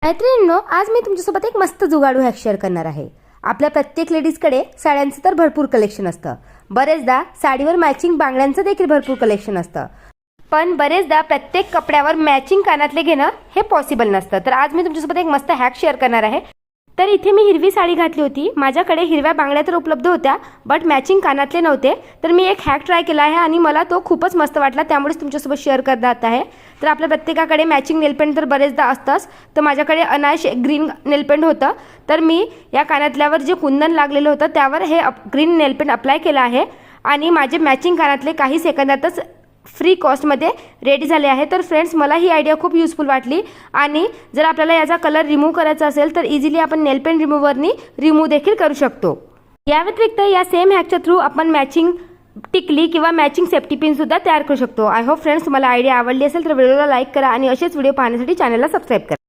मैत्रिणींनो, आज मी तुमच्यासोबत एक मस्त जुगाडू हॅक शेअर करणार आहे। आपल्या प्रत्येक लेडीजकडे साड्यांचं तर भरपूर कलेक्शन असतं। बरेचदा साडीवर मॅचिंग बांगड्यांचं देखील भरपूर कलेक्शन असतं, पण बरेचदा प्रत्येक कपड्यावर मॅचिंग कानातले घेणं हे पॉसिबल नसतं। तर आज मी तुमच्यासोबत एक मस्त हॅक शेअर करणार आहे। तर इथे मी हिरवी साडी घातली होती, माझ्याकडे हिरव्या बांगड्या तर उपलब्ध होत्या, बट मॅचिंग कानातले नव्हते। तर मी एक हॅक ट्राय केला आहे आणि मला तो खूपच मस्त वाटला, त्यामुळेच तुमच्यासोबत शेअर करत आहे। तर आपल्या प्रत्येकाकडे मॅचिंग नेलपेंट तर बरेचदा असतंच, तर माझ्याकडे अनाश ग्रीन नेलपेंट होतं। तर मी या कानातल्यावर जे कुंदन लागलेलं होतं त्यावर हे ग्रीन नेलपेंट अप्लाय केलं आहे आणि माझे मॅचिंग कानातले काही सेकंदातच फ्री कॉस्टमध्ये रेडी झाले आहे। तर फ्रेंड्स, मला ही आयडिया खूप युजफुल वाटली आणि जर आपल्याला याचा कलर रिमूव्ह करायचा असेल तर इझिली आपण नेलपेंट रिमूव्हरनी रिमूव्ह देखील करू शकतो। या व्यतिरिक्त या सेम हॅकच्या थ्रू आपण मॅचिंग टिकली किंवा मॅचिंग सेफ्टी पिन सुद्धा तयार करू शकतो। आय होप फ्रेंड्स, तुम्हाला आयडिया आवडली असेल तर व्हिडिओला लाईक करा आणि असेच व्हिडिओ पाहण्यासाठी चॅनलला सबस्क्राईब करा।